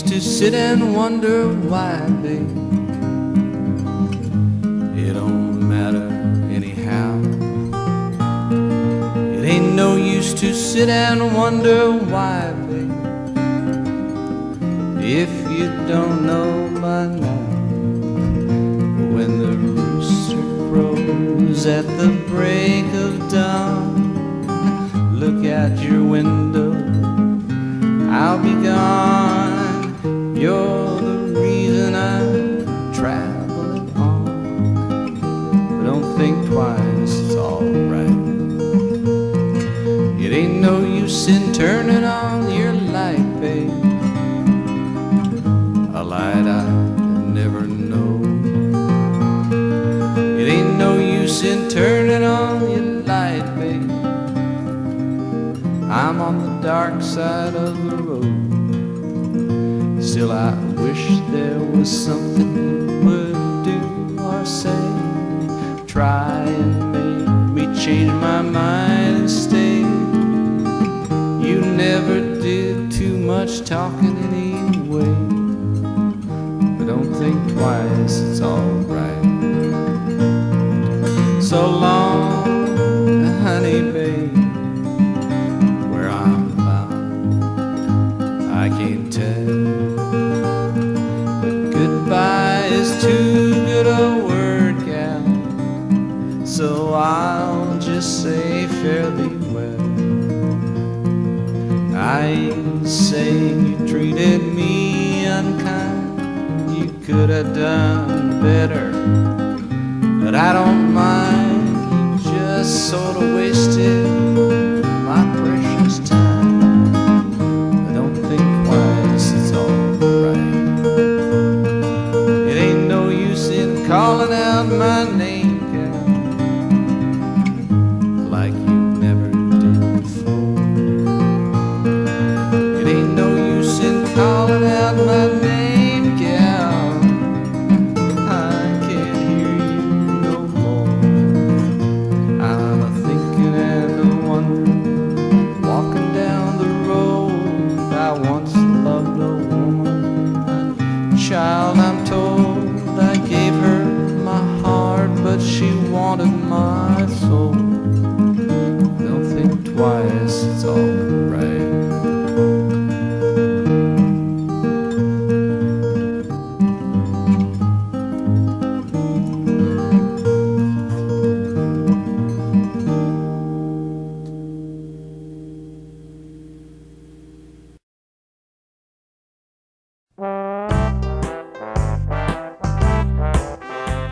used to sit and wonder why, babe. It don't matter anyhow. It ain't no use to sit and wonder why, babe, if you don't know by now. When the rooster crows at the break of dawn, look out your window, I'll be gone. You're the reason I'm traveling on. But don't think twice, it's alright. It ain't no use in turning on your light, babe, a light I never know. It ain't no use in turning on your light, babe, I'm on the dark side of the road. Still I wish there was something you would do or say, try and make me change my mind and stay. You never did too much talking anyway. But don't think twice, it's alright. So long, honey, babe, where I'm bound I can't tell, but goodbye is too good a word, gal, so I'll just say fare thee well. I ain't saying you treated me unkind, you could have done better, but I don't mind. You just sort of wasted my precious time. But don't think twice, it's alright. It ain't no use in calling out my name, gal, like you never did before. It ain't no use in calling out my name, gal, I can't hear you no more. I'm a-thinking and a-wondering, walking down the road. I once loved a woman, a child I'm told. I gave her my heart, but she wanted my soul. Don't think twice, it's alright.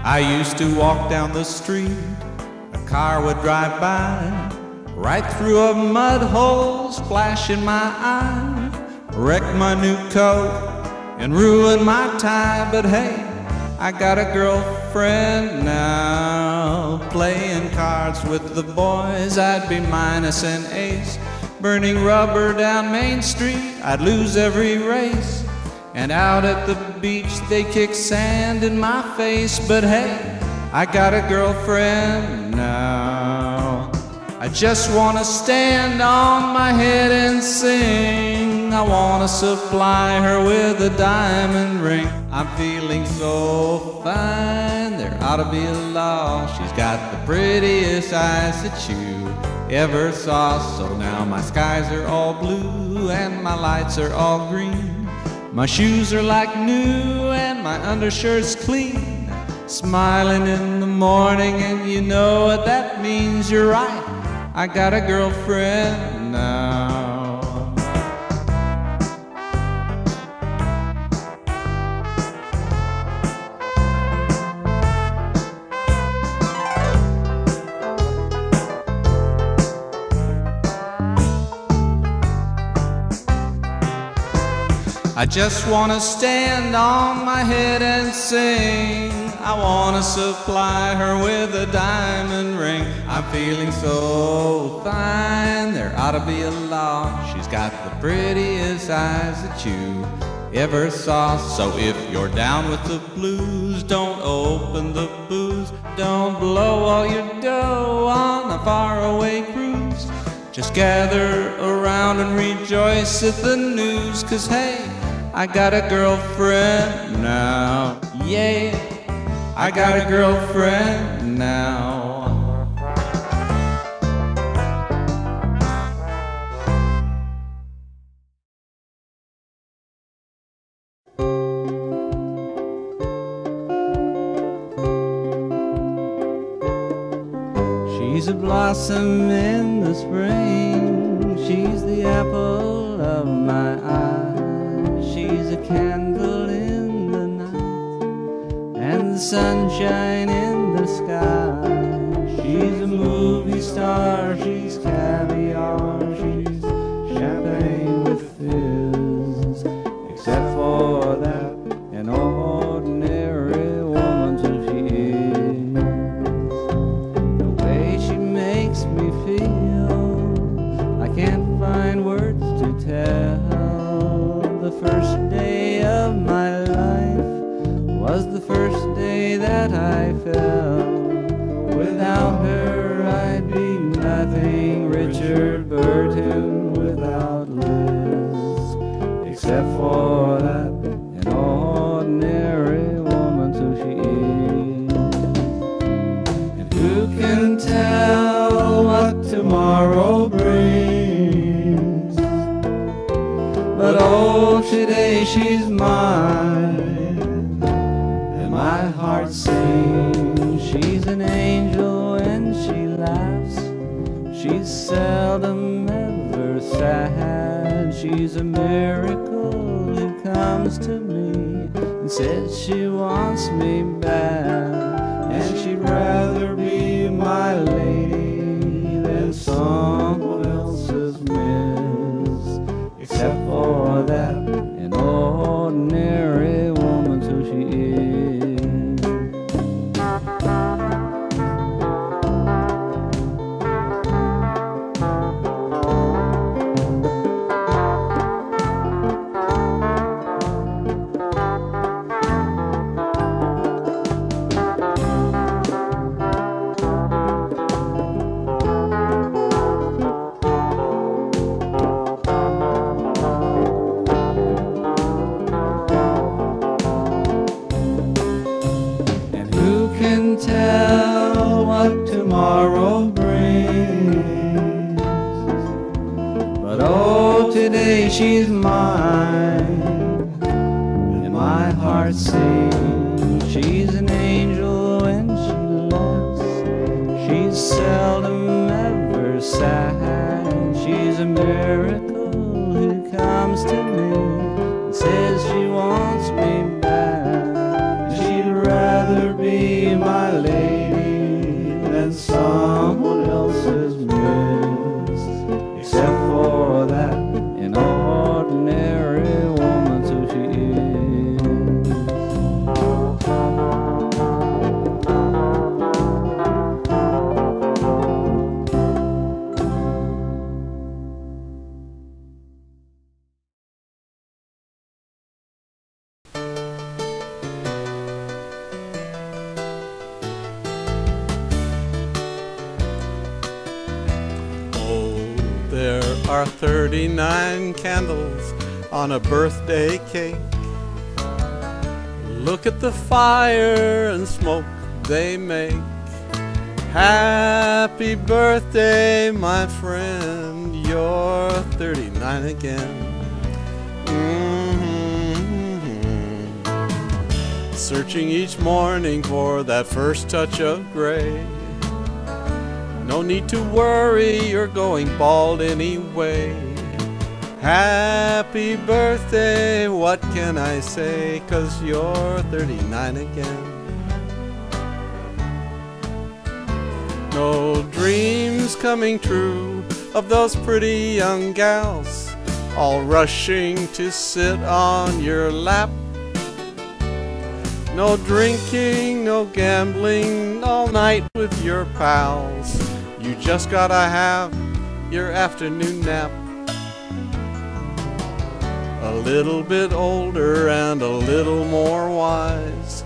I used to walk down the street, a car would drive by, right through a mud hole, splash in my eye, wreck my new coat and ruin my tie. But hey, I got a girlfriend now, playing cards with the boys. I'd be minus an ace, burning rubber down Main Street. I'd lose every race. And out at the beach they kick sand in my face. But hey, I got a girlfriend now. I just wanna stand on my head and sing. I wanna supply her with a diamond ring. I'm feeling so fine, there ought to be a law. She's got the prettiest eyes that you ever saw. So now my skies are all blue and my lights are all green. My shoes are like new and my undershirt's clean. Smiling in the morning and you know what that means. You're right, I got a girlfriend now. I just wanna stand on my head and sing. I wanna supply her with a diamond ring. I'm feeling so fine, there ought to be a law. She's got the prettiest eyes that you ever saw. So if you're down with the blues, don't open the booze. Don't blow all your dough on a faraway cruise. Just gather around and rejoice at the news. 'Cause hey, I got a girlfriend now. Yeah, I got a girlfriend now. She's a blossom in the spring, she's the apple of my eye. She's a candle in the night and the sunshine in the sky. She's a movie star, she's caviar, she's champagne with fizz. Except for that, an ordinary woman till she is. The way she makes me feel, I can't find words to tell. The first day of my life was the first day that I fell. Without her I'd be nothing, Richard Burton without Liz. Except for that, an ordinary woman till she is. And who can tell what tomorrow brings? But oh, today she's mine, and my heart sings. She's an angel when she laughs, she's seldom ever sad. She's a miracle who comes to me and says she wants me back, and she'd rather be my lady than someone else's miss. Except for that, an ordinary woman till she is. Tell what tomorrow brings, but oh, today she's mine, and my heart sings. She's an angel when she laughs, she's seldom ever sad. She's a miracle who comes to me and says she wants me back. She'd rather be my lady than someone else's miss. Except for that, an ordinary woman till she is. There are 39 candles on a birthday cake. Look at the fire and smoke they make. Happy birthday, my friend, you're 39 again. Searching each morning for that first touch of gray. No need to worry, you're going bald anyway. Happy birthday, what can I say, 'cause you're 39 again. No dreams coming true of those pretty young gals, all rushing to sit on your lap. No drinking, no gambling, all night with your pals. You just gotta have your afternoon nap. A little bit older and a little more wise.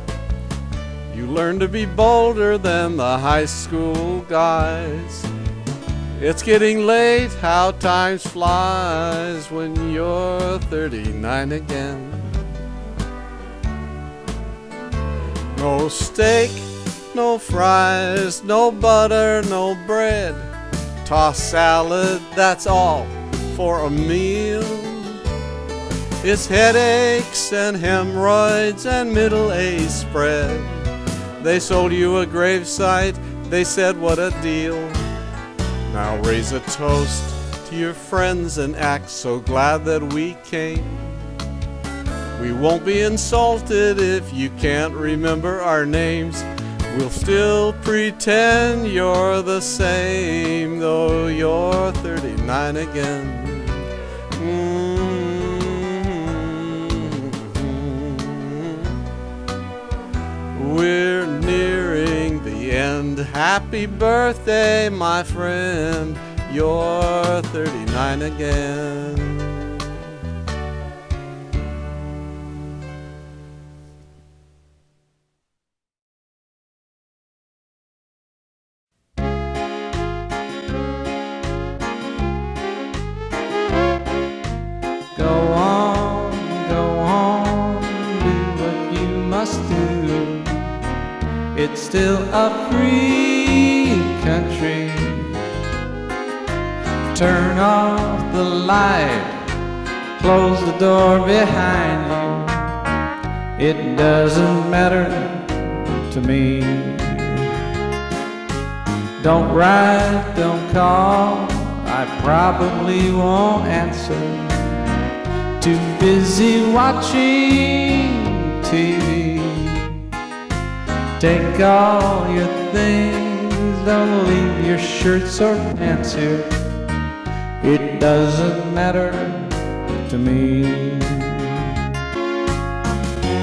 You learn to be bolder than the high school guys. It's getting late, how time flies when you're 39 again. No steak, no fries, no butter, no bread. Tossed salad, that's all for a meal. It's headaches and hemorrhoids and middle-aged spread. They sold you a gravesite, they said what a deal. Now raise a toast to your friends and act so glad that we came. We won't be insulted if you can't remember our names. We'll still pretend you're the same, though you're 39 again. We're nearing the end. Happy birthday, my friend. You're 39 again. Go on, do what you must do. It's still a free country. Turn off the light, close the door behind you. It doesn't matter to me. Don't write, don't call, I probably won't answer. Too busy watching TV. Take all your things, don't leave your shirts or pants here. It doesn't matter to me.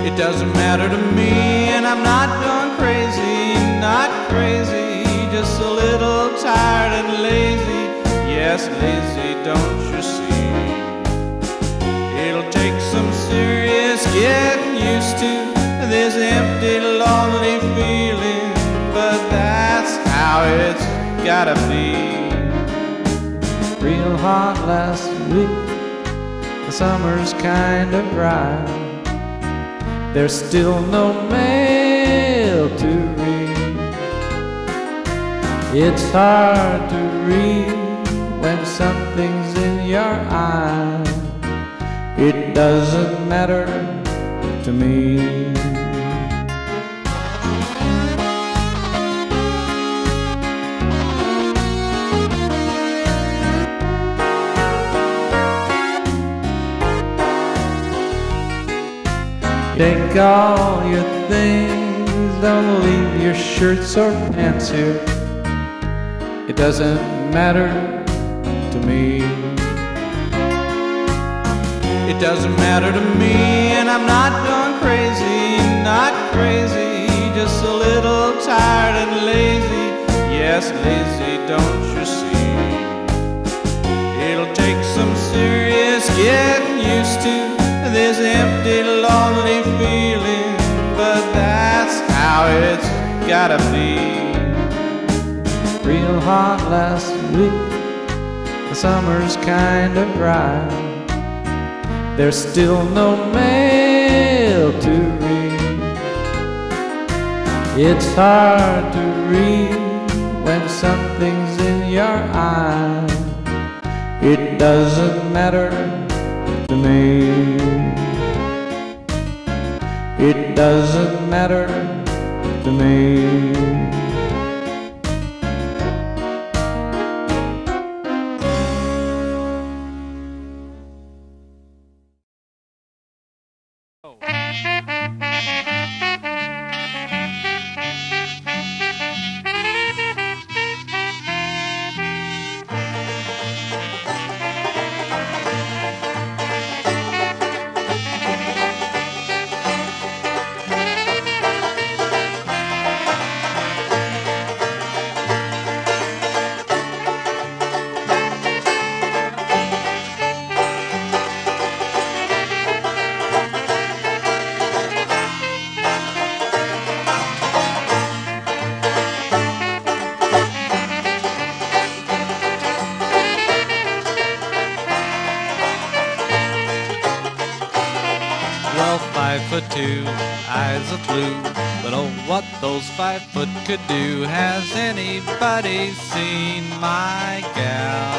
It doesn't matter to me, and I'm not gone crazy, not crazy, just a little tired and lazy. Yes, lazy, don't you see? It'll take some serious getting used to this empty, lonely feeling, but that's how it's gotta be. Real hot last week, the summer's kinda dry. There's still no mail to read. It's hard to read when something's in your eye. It doesn't matter to me. Take all your things, don't leave your shirts or pants here. It doesn't matter to me. It doesn't matter to me, and I'm not gone crazy, not crazy, just a little tired and lazy. Yes, lazy, don't you see? It'll take some serious getting used to this empty, lonely feeling, but that's how it's gotta be. Real hot last week, the summer's kinda dry. There's still no mail to read. It's hard to read when something's in your eye. It doesn't matter to me. It doesn't matter to me. 5'2", eyes of blue. But oh, what those 5 foot could do. Has anybody seen my gal?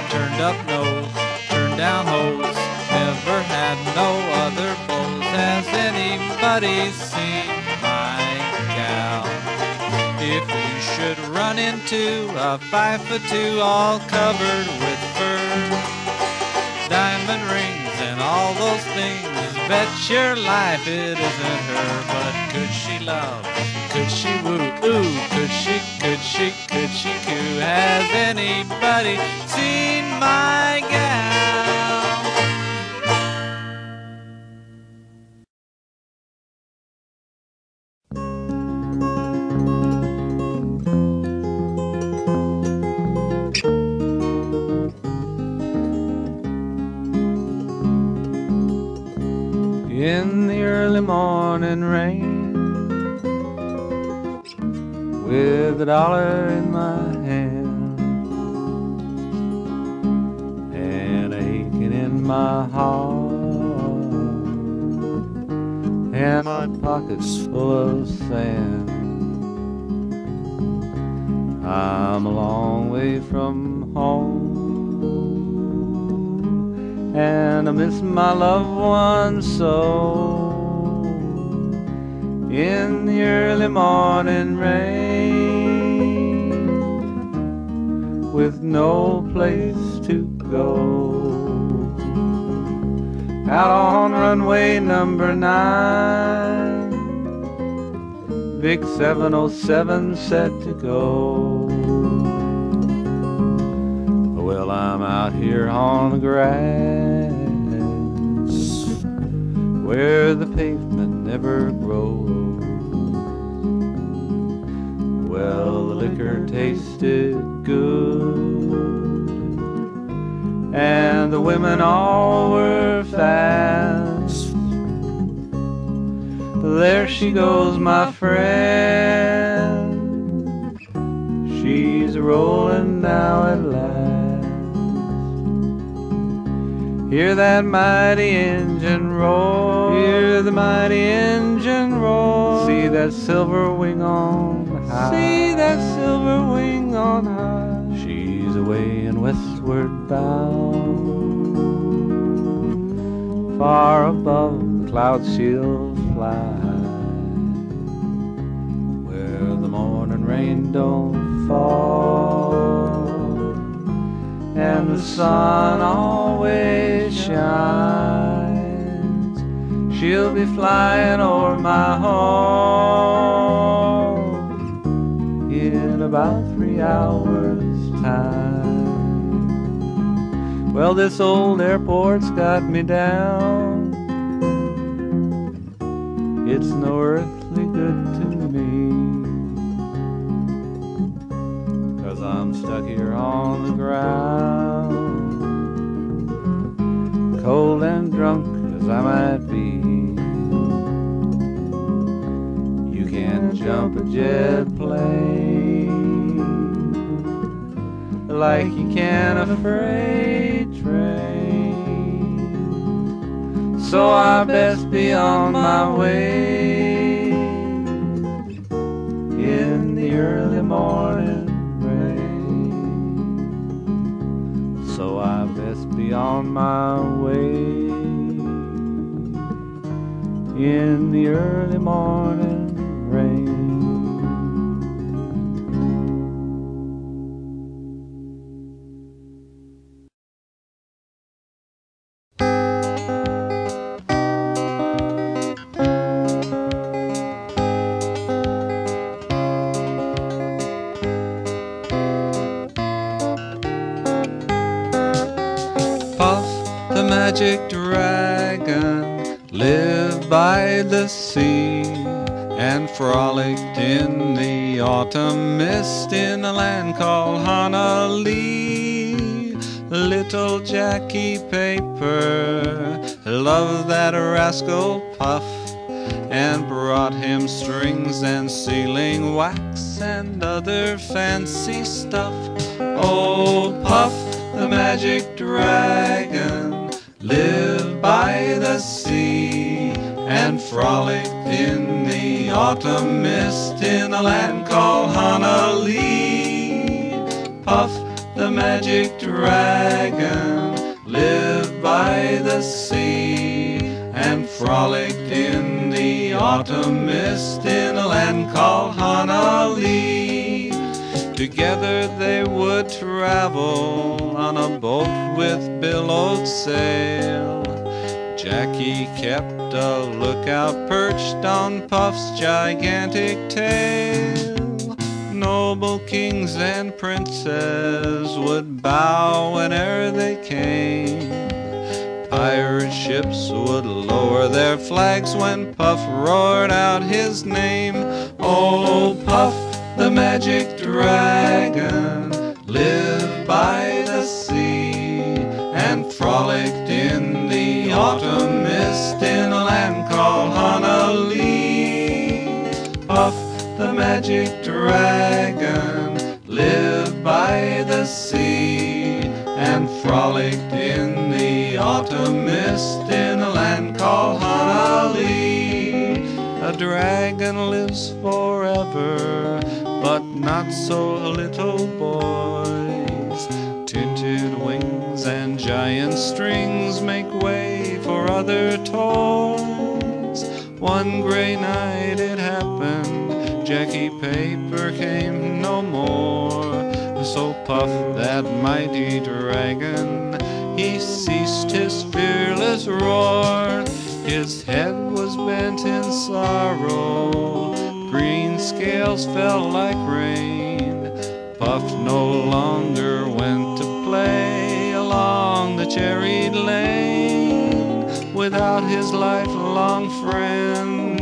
Turned up nose, turned down hose, never had no other beaus. Has anybody seen my gal? If you should run into a 5'2", all covered with fur, diamond rings and all those things, bet your life it isn't her. But could she love? Could she woo? Ooh, could she coo? Has anybody seen my gal? In the early morning rain, with $1 in my hand and aching in my heart, and my pockets full of sand. I'm a long way from home, and I miss my loved ones so. In the early morning rain, with no place to go, out on runway number 9, big 707 set to go. Well, I'm out here on the grass, where the pavement never grows. Well, the liquor tasted good, and the women all were fast. There she goes, my friend, she's rolling now at last. Hear that mighty engine roar, hear the mighty engine roar. See that silver wing on high, see that silver wing on high. She's away and westward bound, far above the clouds she'll fly, where the morning rain don't fall and the sun always shines. She'll be flying o'er my home in about 3 hours' time. Well, this old airport's got me down. It's no earthly good to me, 'cause I'm stuck here on the ground, cold and drunk as I might be. You can't jump a jet plane like you can a freight train, so I best be on my way in the early morning rain. So I best be on my way in the early morning rain. Magic dragon lived by the sea and frolicked in the autumn mist in a land called Honolulu. Little Jackie Paper loved that rascal Puff and brought him strings and sealing wax and other fancy stuff. Oh, Puff, the magic dragon, lived by the sea, and frolicked in the autumn mist in a land called Honolulu. Puff the magic dragon lived by the sea, and frolicked in the autumn mist in a land called Honolulu. Together they would travel on a boat with billowed sail. Jackie kept a lookout perched on Puff's gigantic tail. Noble kings and princes would bow whene'er they came. Pirate ships would lower their flags when Puff roared out his name. Oh, Puff the magic dragon lived by the sea, and frolicked in the autumn mist in a land called Honolulu. Puff the magic dragon lived by the sea, and frolicked in the autumn mist in a land called Honolulu. A dragon lives forever, but not so little boys. Tinted wings and giant strings make way for other toys. One gray night it happened, Jackie Paper came no more. So Puff, that mighty dragon, he ceased his fearless roar. His head was bent in sorrow, green scales fell like rain. Puff no longer went to play along the cherried lane. Without his lifelong friend,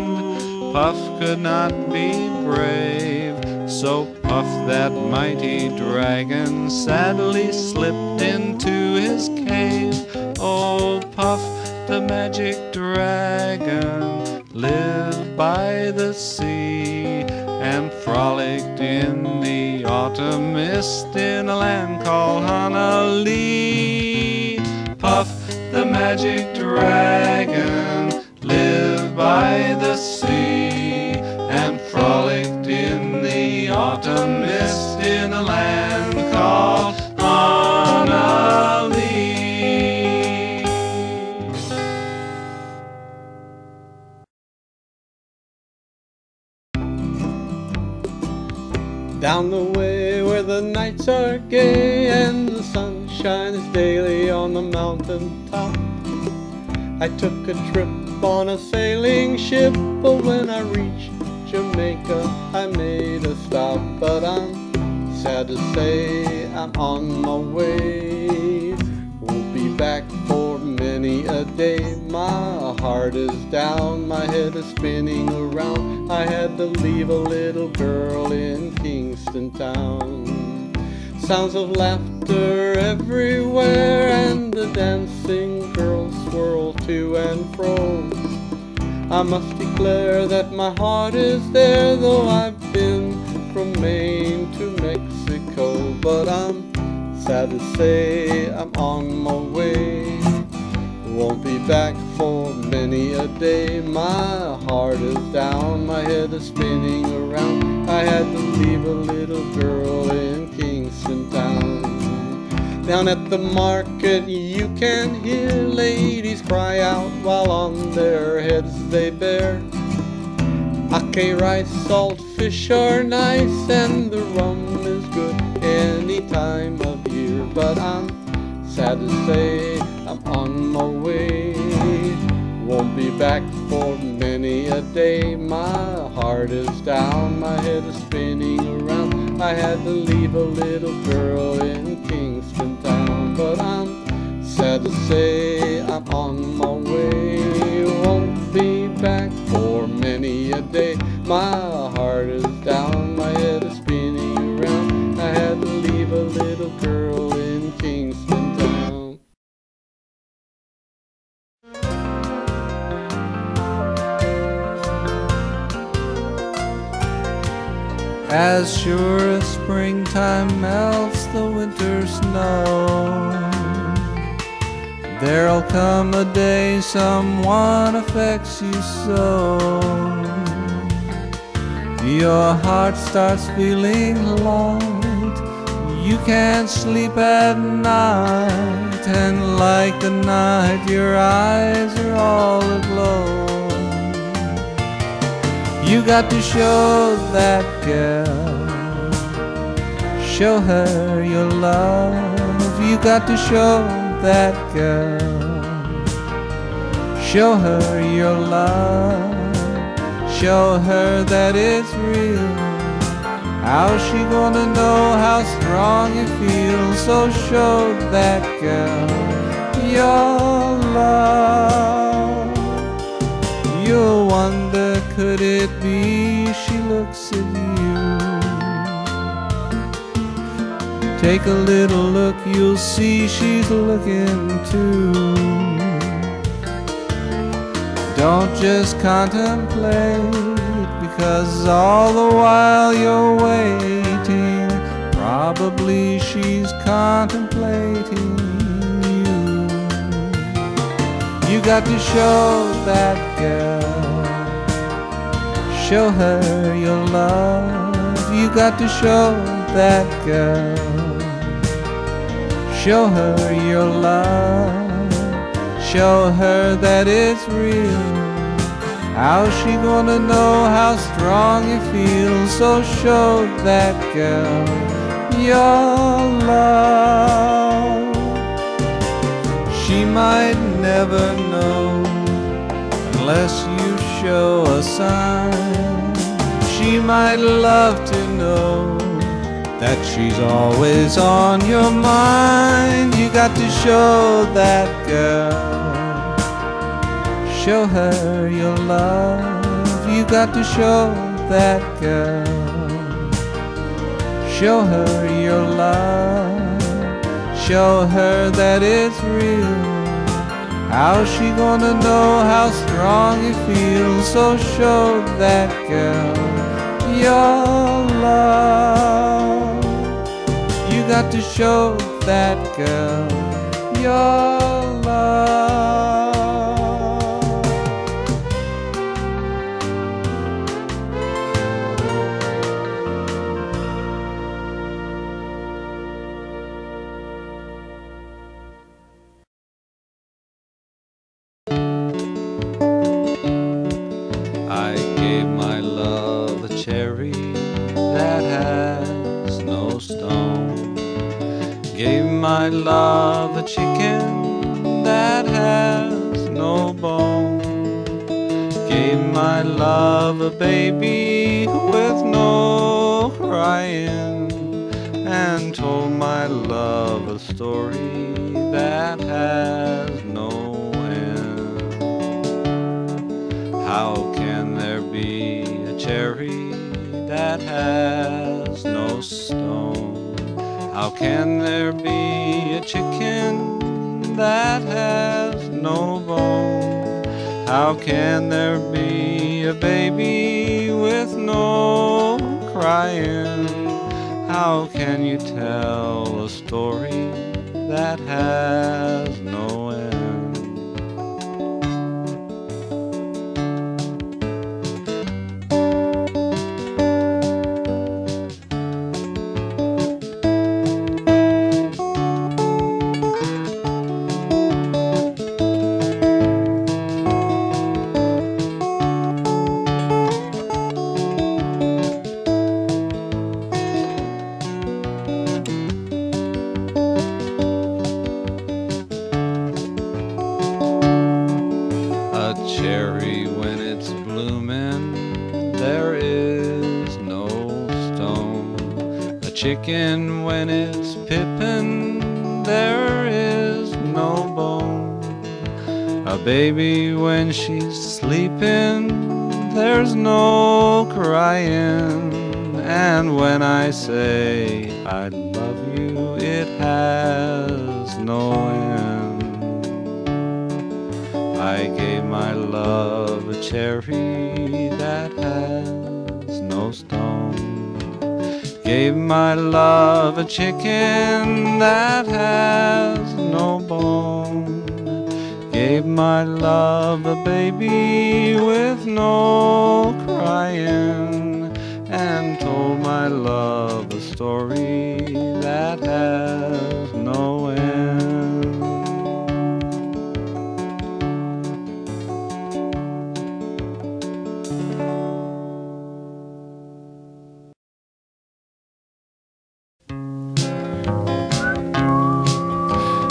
Puff could not be brave. So Puff, that mighty dragon, sadly slipped into his cave. Oh, Puff the magic dragon lived by the sea, and frolicked in the autumn mist in a land called Honolulu. Puff the magic dragon lived by the sea, and frolicked in the autumn mist in a land called Honolulu. Down the way where the nights are gay and the sun shines daily on the mountain top, I took a trip on a sailing ship, but when I reached Jamaica I made a stop. But I'm sad to say I'm on my way, won't be back for many a day. My heart is down, my head is spinning around. I had to leave a little girl in Kingston town. Sounds of laughter everywhere, and the dancing girls swirl to and fro. I must declare that my heart is there, though I've been from Maine to Mexico. But I'm sad to say I'm on my way, won't be back for many a day. My heart is down, my head is spinning around. I had to leave a little girl in Kingston town. Down at the market you can hear ladies cry out while on their heads they bear. Ake rice, salt fish are nice, and the rum is good any time of year. But I'm sad to say I'm on my way, won't be back for many a day. My heart is down, my head is spinning around. I had to leave a little girl in Kingston town. But I'm sad to say I'm on my way, won't be back for many a day. My heart is down, my head is spinning around. I had to leave a little girl in Kingston town. As sure as springtime melts the winter snow, There'll come a day someone affects you so. Your heart starts feeling light. You can't sleep at night, and like the night your eyes are all aglow. You got to show that girl, show her your love. You got to show that girl, show her your love. Show her that it's real. How's she gonna know how strong you feel? So show that girl your love. You'll wonder, could it be she looks at you? Take a little look, you'll see she's looking too. Don't just contemplate, because all the while you're waiting, probably she's contemplating you. You got to show that girl, show her your love. You got to show that girl, show her your love. Show her that it's real. How's she gonna know how strong you feel? So show that girl your love. She might never know unless you show a sign. She might love to know that she's always on your mind. You got to show that girl, show her your love. You got to show that girl, show her your love. Show her that it's real. How's she gonna know how strong you feel? So show that girl your love. You got to show that girl your love. I gave my love a cherry that has no stone. Gave my love a chicken that has no bone. Gave my love a baby with no crying, and told my love a story that has no end. How can there be a cherry that has no stone? How can there be a chicken that has no bone? How can there be a baby with no crying? How can you tell a story that has no end? Cherry when it's bloomin', there is no stone. A chicken when it's pippin', there is no bone. A baby when she's sleepin', there's no crying. And when I say I love you, it has no end. I gave my love a cherry that has no stone. Gave my love a chicken that has no bone. Gave my love a baby with no crying, and told my love a story that has no end.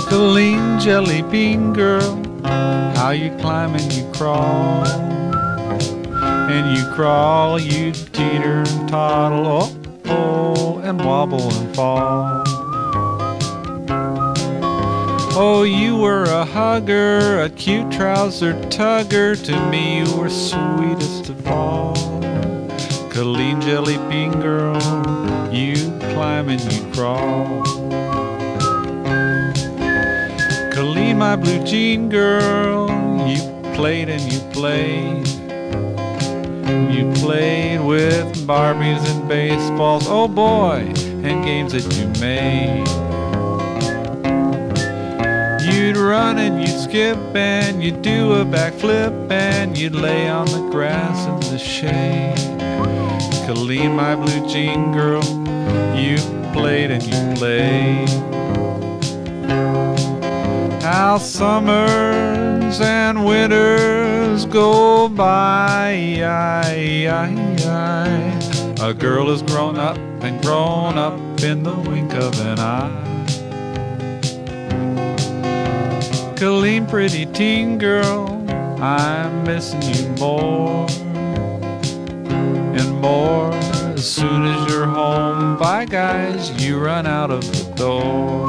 Colleen, jelly bean girl, how you climb and you crawl, and you crawl, you teeter and toddle, oh, oh, and wobble and fall. Oh, you were a hugger, a cute trouser tugger, to me you were sweetest of all. Colleen, jelly bean girl, you climb and you crawl. Colleen, my blue jean girl, you played and you played. You played with Barbies and baseballs, oh boy, and games that you made. You'd run and you'd skip and you'd do a backflip and you'd lay on the grass in the shade. Colleen, my blue jean girl, you played and you played. How summers and winters go by, a girl is grown up and grown up in the wink of an eye. Colleen, pretty teen girl, I'm missing you more and more. As soon as you're home, bye guys, you run out of the door.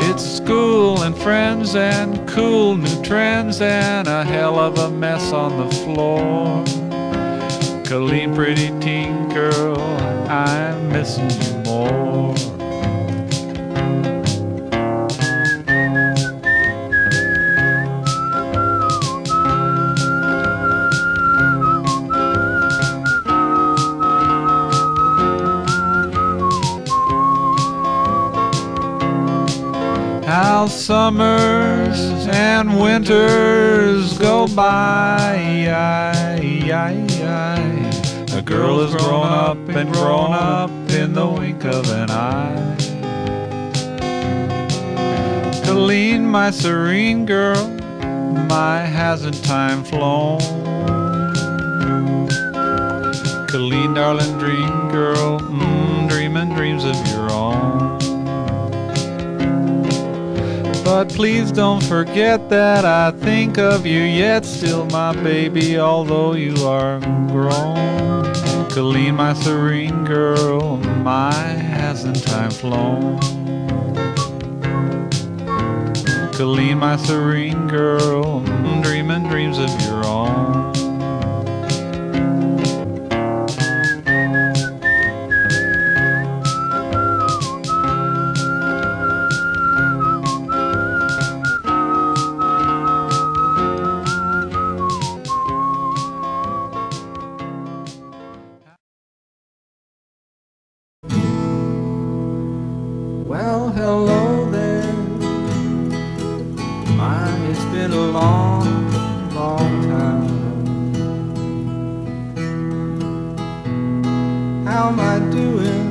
It's school and friends and cool new trends and a hell of a mess on the floor. Colleen, pretty teen girl, I'm missing you more. How summers and winters go by, a girl is grown up and grown up in the wink of an eye. Colleen, my serene girl, my hasn't time flown? Colleen, darling dream girl, dreaming dreams of your own. But please don't forget that I think of you yet, still my baby, although you are grown. Colleen, my serene girl, my hasn't time flown? Colleen, my serene girl, dreaming dreams of your own. Well, hello there. My, it's been a long, long time. How am I doing?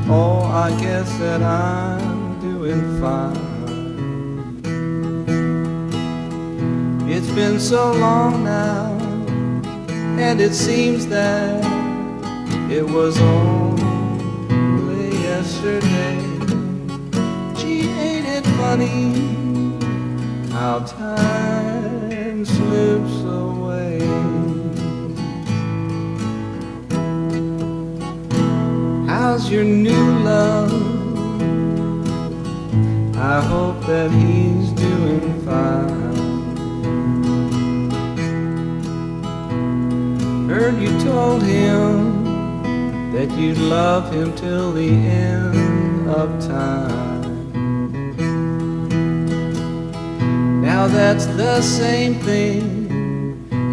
Oh, I guess that I'm doing fine. It's been so long now, and it seems that it was only yesterday. Gee, ain't it funny how time slips away? How's your new love? I hope that he's doing fine. Heard you told him that you'd love him till the end of time. Now that's the same thing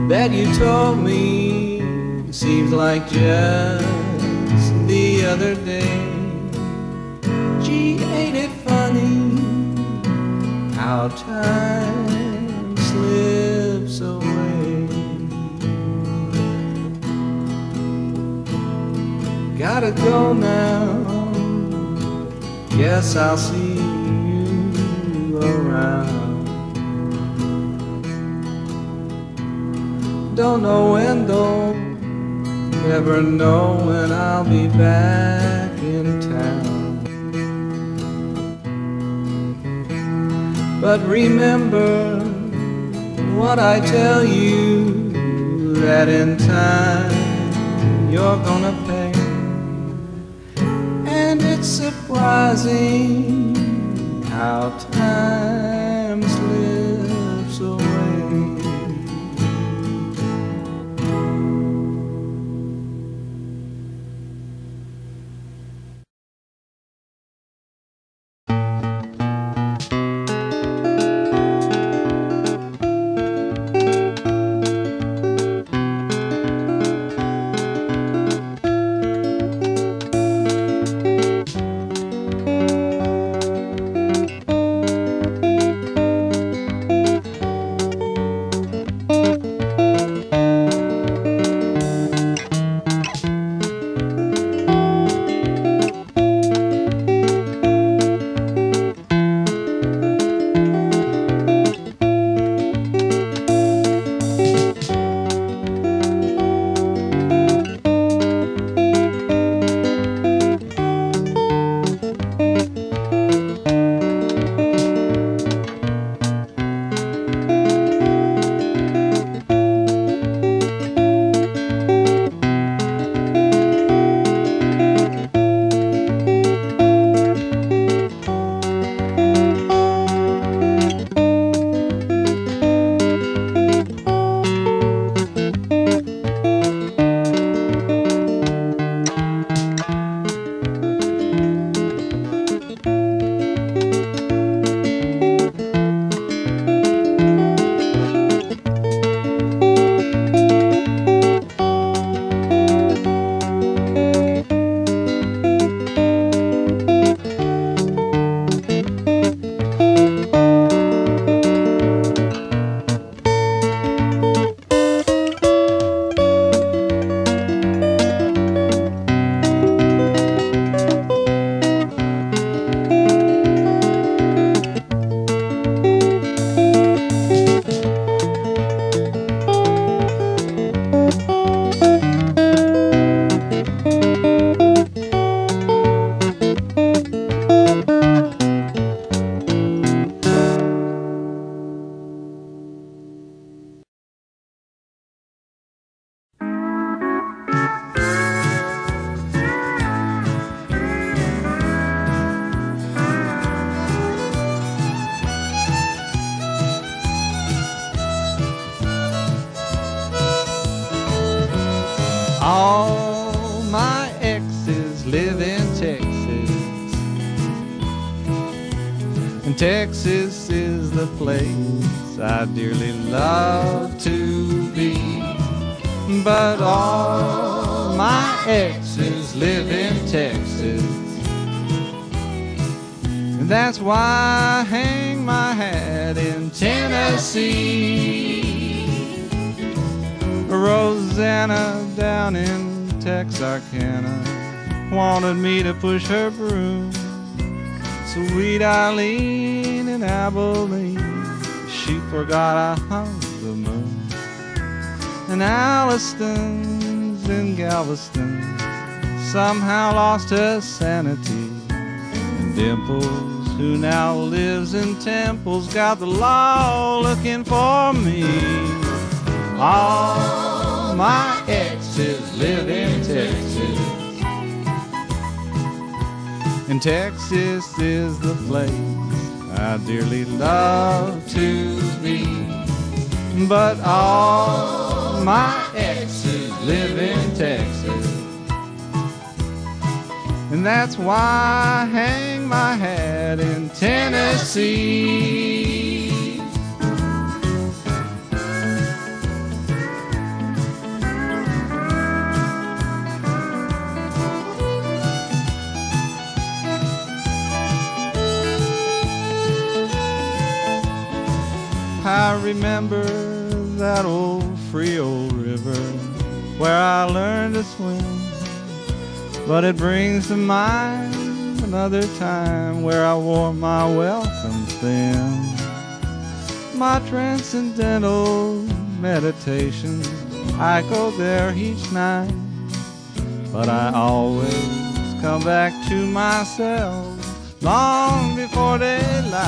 that you told me. It seems like just the other day. Gee, ain't it funny how time slips away. Gotta go now, guess I'll see you around. Don't know when, don't never know when I'll be back in town. But remember what I tell you, that in time you're gonna pay. And it's surprising how time slips away. All my exes live in Texas, and Texas is the place I dearly love to be. But all my exes live in Texas, and that's why I hang my hat in Tennessee. Rosanna down in Texarkana wanted me to push her broom. Sweet Eileen in Abilene, she forgot I hung the moon. And Alliston's in Galveston somehow lost her sanity. And Dimples, who now lives in Temple's, got the law looking for me. All my exes live in Texas, and Texas is the place I dearly love to be. But all my exes live in Texas, and that's why I hang my hat in Tennessee. remember that old Frio river where I learned to swim, but it brings to mind another time where I wore my welcome thin. My transcendental meditation, I go there each night, but I always come back to myself long before daylight.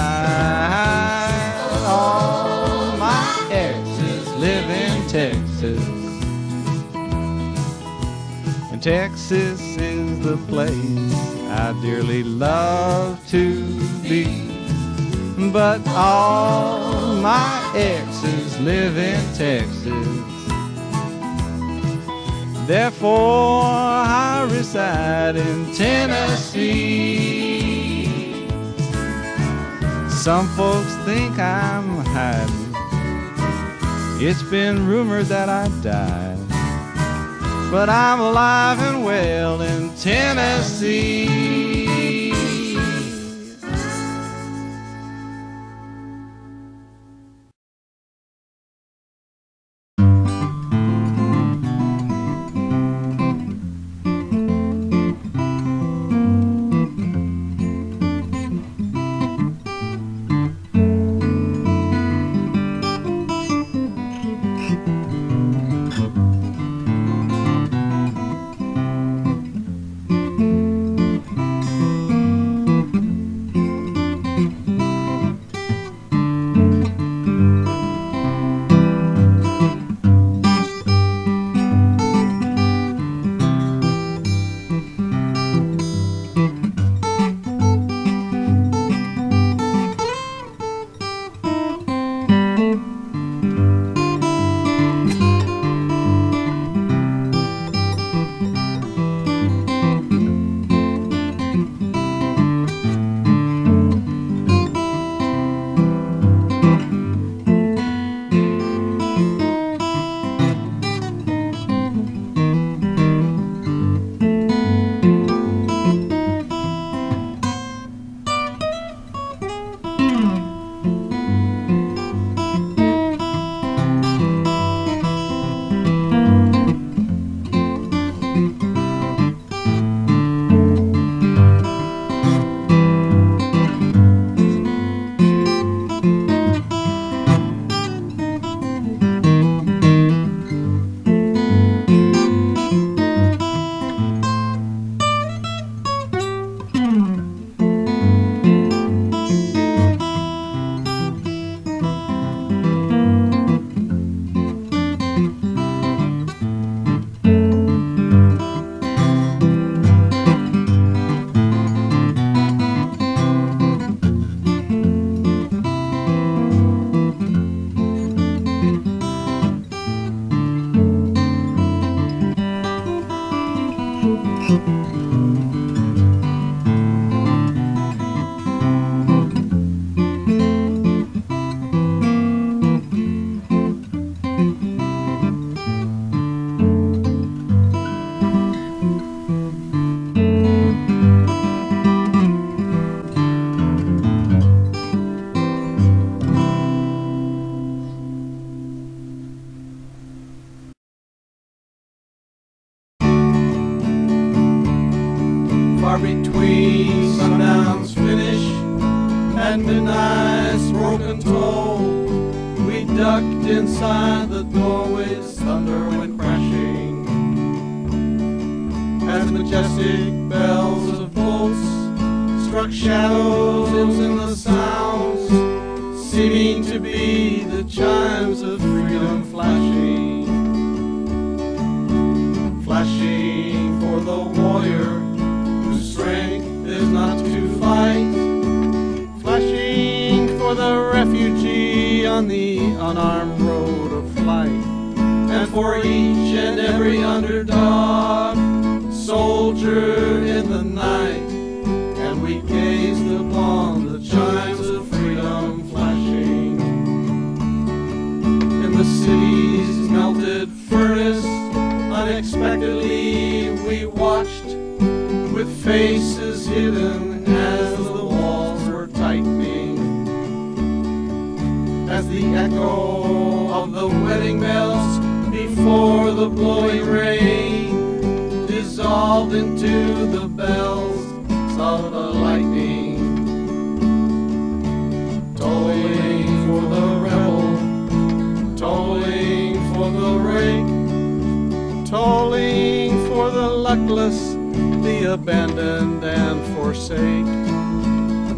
All my exes live in Texas, and Texas is the place I dearly love to be. But all my exes live in Texas, therefore I reside in Tennessee. Some folks think I'm hiding, it's been rumored that I died, but I'm alive and well in Tennessee. Far between sundown's finish and midnight's broken toll, we ducked inside the doorway's thunder went crashing, as majestic bells of boats struck shadows in the sounds, seeming to be the chimes of freedom flashing, flashing for the warrior whose strength is not to fight, flashing for the refugee on the unarmed road of flight, and for each and every underdog soldier in the night. And we gazed upon the chimes of freedom flashing in the city's melted furnace. Unexpectedly we watched, with faces hidden as the walls were tightening, as the the echo of the wedding bells before the blowing rain dissolved into the bells of the lightning. Tolling for the rebel, tolling for the rake, tolling for the luckless, the abandoned and forsake,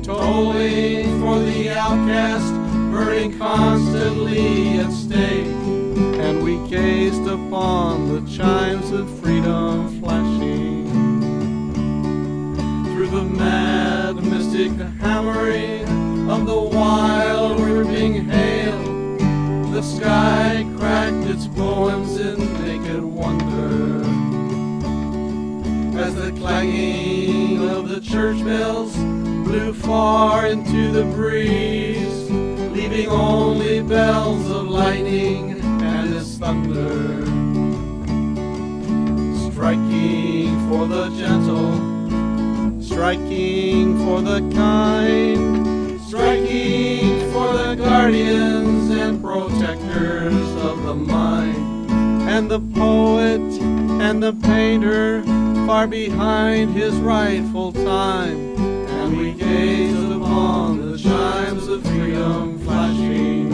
tolling for the outcast, burning constantly at stake. And we gazed upon the chimes of freedom flashing through the mad mystic hammering of the wild ripping hail. The sky cracked its poems in naked wonder as the clanging of the church bells blew far into the breeze, leaving only bells of lightning and its thunder, striking for the gentle, striking for the kind, striking for the guardians and protectors of the mind, and the poet and the painter far behind his rightful time. And we gazed upon the chimes of freedom flashing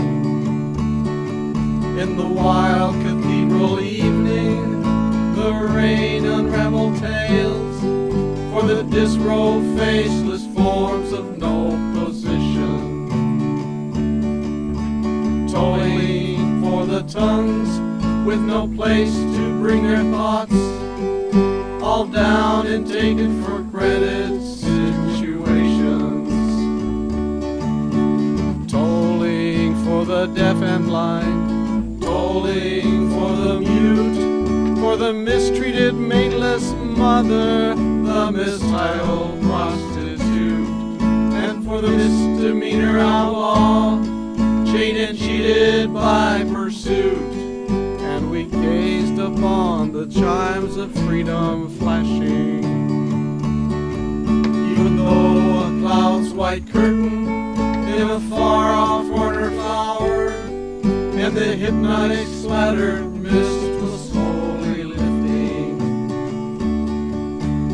in the wild cathedral evening. The rain unraveled tales for the disrobed faceless forms of no position, tolling for the tongues with no place to bring their thoughts, all down and taken for granted situations, tolling for the deaf and blind, tolling for the mute, for the mistreated mateless mother, the mistitled prostitute, and for the misdemeanor outlaw, chained and cheated by pursuit. And we gazed upon the chimes of freedom flashing, even though a cloud's white curtain in a far-off corner flowered, and the hypnotic splattered mist was slowly lifting.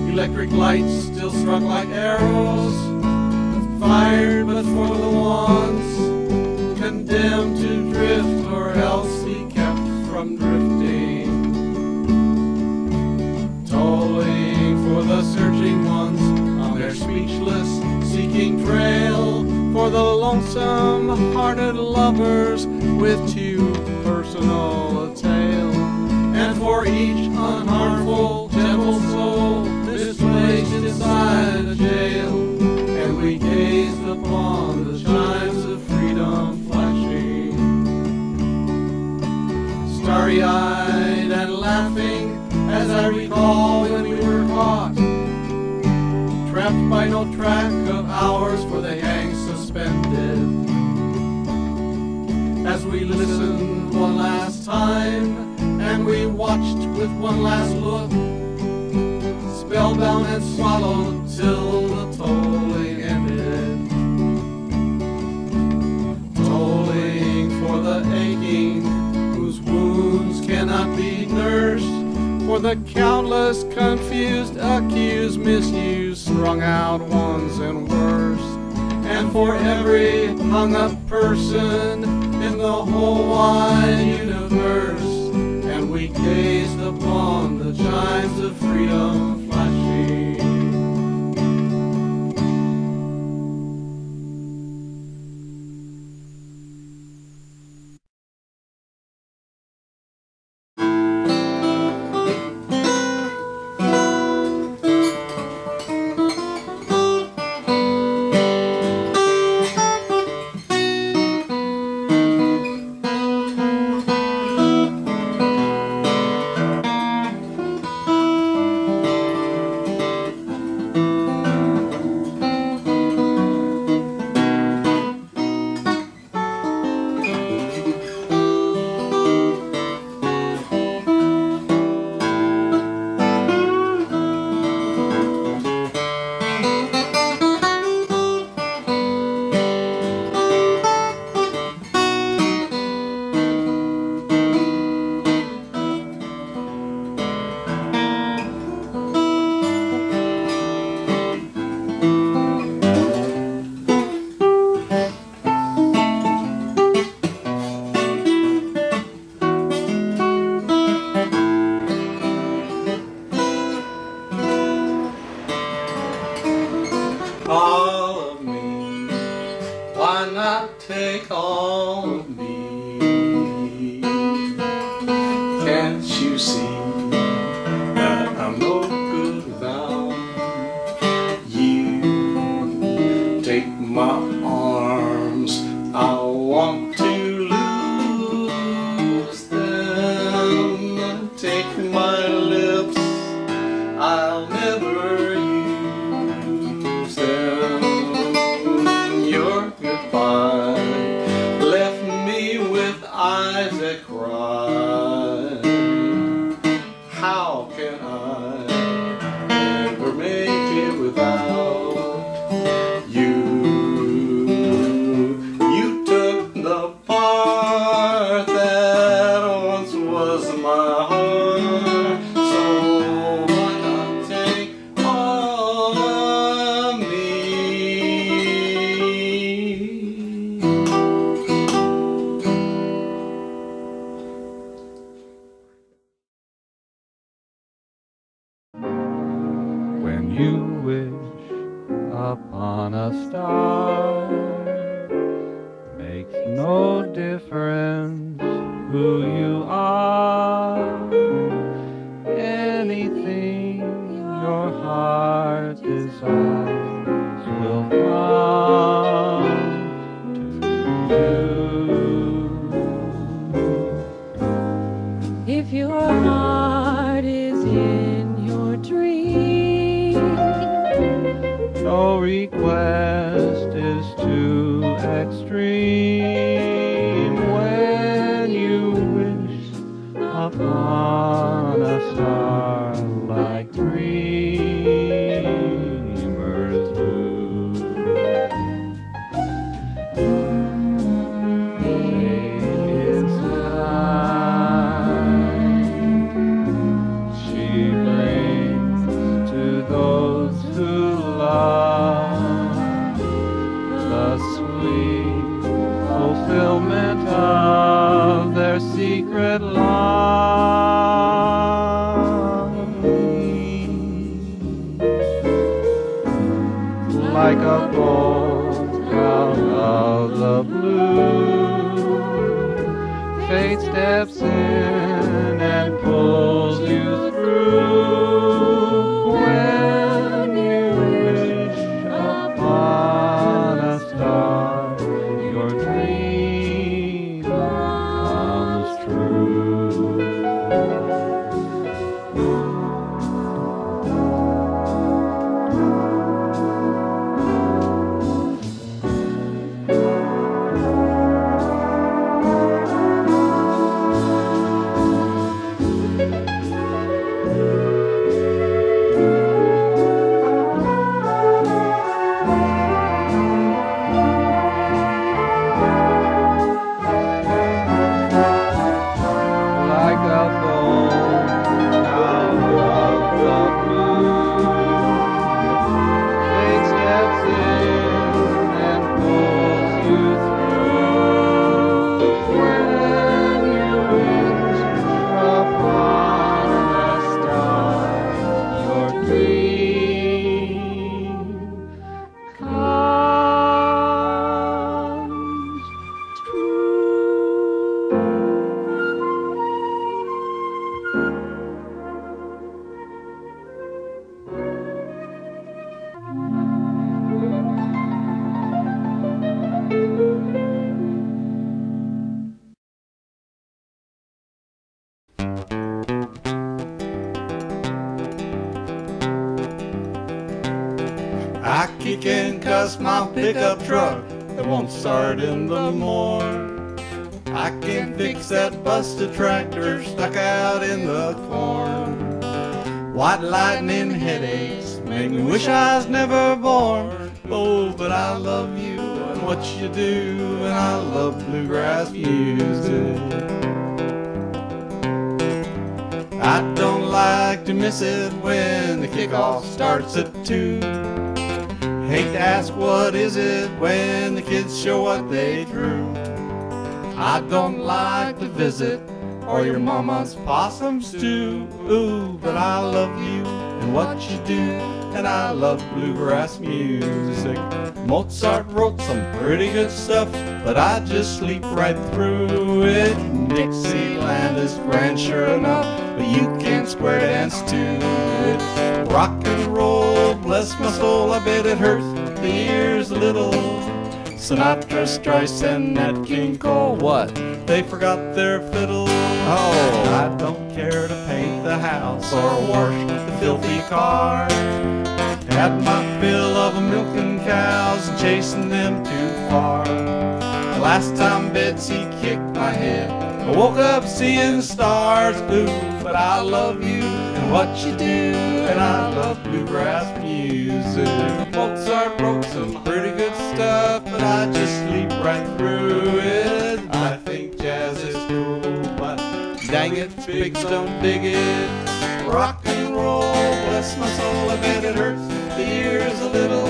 Electric lights still struck like arrows, fired but for the ones condemned to drift, or else he kept from drifting. Tolling for the searching ones on their speechless seeking trail, for the lonesome-hearted lovers with too personal a tale, and for each unharmful, gentle soul misplaced inside a jail. And we gazed upon the chimes of freedom flashing, starry-eyed and laughing, as I recall when we were caught, trapped by no track of hours for the hang suspended, as we listened one last time and we watched with one last look, spellbound and swallowed till the tolling ended, tolling for the aching whose wounds cannot be nursed, for the countless confused, accused, misused, strung out ones and worse, and for every hung-up person in the whole wide universe. And we gazed upon the chimes of freedom flashing. was my heart, so why not take all of me? When you wish upon a star, makes no difference who you are. Anything your heart desires will come to you. If your heart is in your dream, no request is too extreme. When you wish upon a star like dreamers do, it's time she brings to those who love the sweet fulfillment of their secret longing. Like a bolt out of the blue, fate steps in and pulls you through. When you wish upon a star, your dream comes true. Like a bolt out of the blue, fate steps in and pulls you through. When you wish upon a star, your dream comes true. I kick and cuss my pickup truck that won't start in the morn. I can fix that busted tractor stuck out in the corn. White lightning headaches make me wish I was never born. Oh, but I love you and what you do, and I love bluegrass music. I don't like to miss it when the kickoff starts at 2. Hate to ask what is it when the kids show what they drew. I don't like to visit or your mama's possum stew. Ooh, but I love you and what you do, and I love bluegrass music. Mozart wrote some pretty good stuff, but I just sleep right through it. Dixieland is grand sure enough, but you can't square dance to it. Rock and roll, bless my soul, I bet it hurts the ears a little. Sinatra, Streisand, Nat King Cole, what? They forgot their fiddle. Oh, I don't care to paint the house or wash the filthy car. Had my fill of milking cows and chasing them too far. The last time Betsy kicked my head, I woke up seeing stars. Ooh, but I love you and what you do, and I love bluegrass music. Mozart wrote some pretty good stuff, but I just sleep right through it. I think jazz is cool, but dang Hang it, pigs don't dig it. Rock and roll, bless my soul, I bet it hurts the ears a little.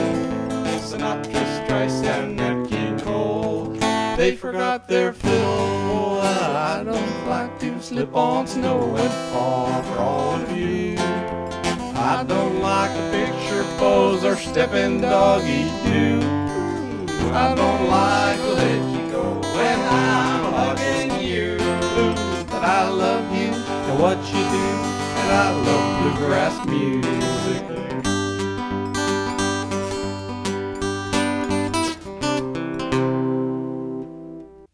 Sinatra, Streisand, Nat King Cole, they forgot their fiddle. I don't like to slip on snow and fall for all of you. I don't like a picture pose or stepping doggy-doo. I don't like to let you go when I'm hugging you. But I love you and what you do, and I love bluegrass music.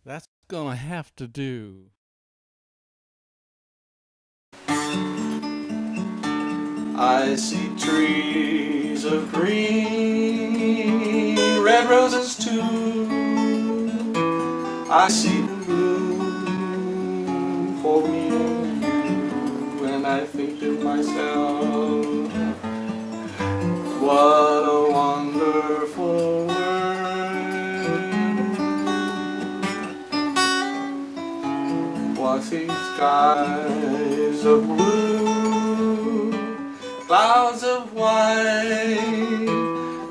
That's gonna have to do. I see trees of green, red roses too. I see the moon for me and you, and I think to myself, what a wonderful world. What these skies of blue, clouds of white,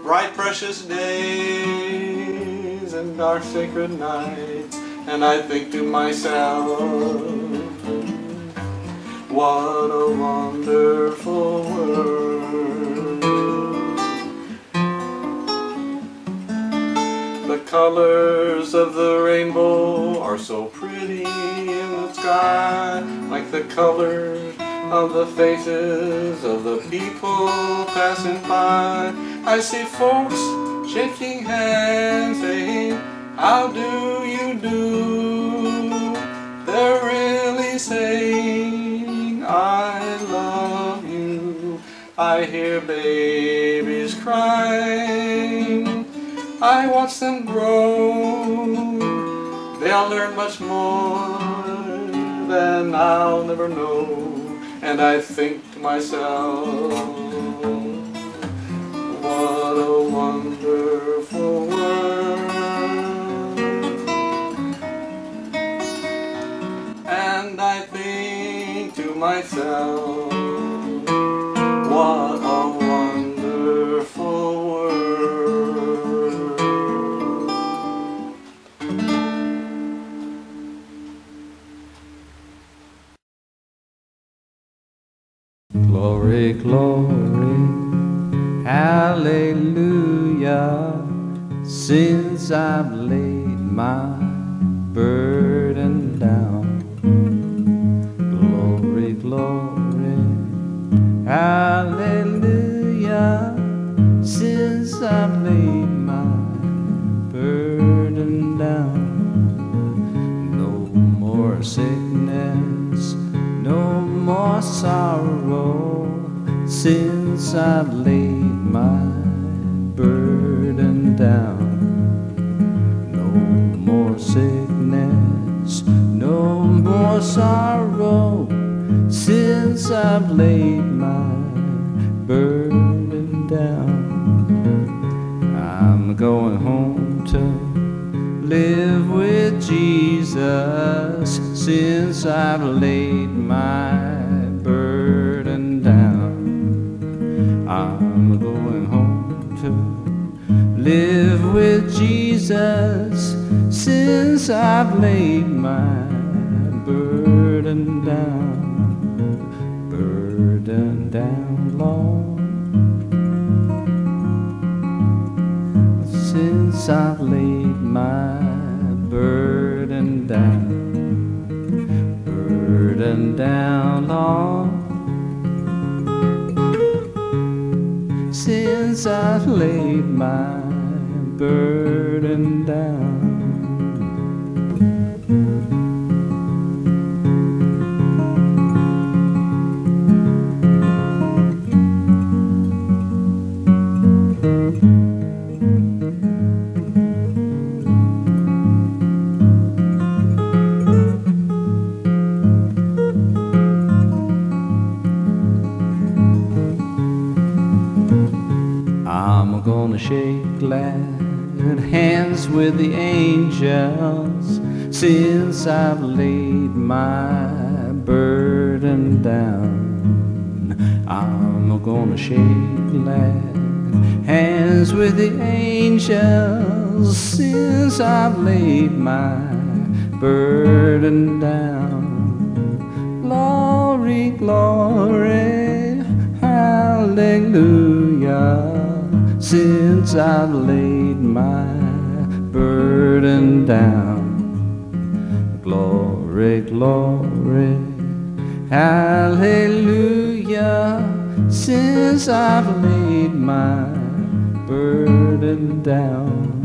bright precious days and dark sacred nights, and I think to myself, what a wonderful world. The colors of the rainbow are so pretty in the sky, like the colors of the faces of the people passing by. I see folks shaking hands saying, how do you do? They're really saying, I love you. I hear babies crying, I watch them grow. They'll learn much more than I'll never know. And I think to myself, what a wonderful world. And I think to myself, what a wonderful world. Glory, glory, hallelujah, since I've laid my burden down. Glory, glory, hallelujah, since I've laid my burden down. No more sickness, no more sorrow, since I've laid my burden down. No more sickness, no more sorrow, since I've laid my burden down. I'm going home to live with Jesus, since I've laid my burden down. I'm going home to live with Jesus, since I've laid my burden down. Burden down, Lord, since I've laid my burden down. Burden down, Lord, since I've laid my burden down. I'm gonna shake glad hands with the angels, since I've laid my burden down. I'm gonna shake hands with the angels since I've laid my burden down. Glory, glory, hallelujah, since I've laid my burden down. Glory, glory, hallelujah, since I've laid my burden down.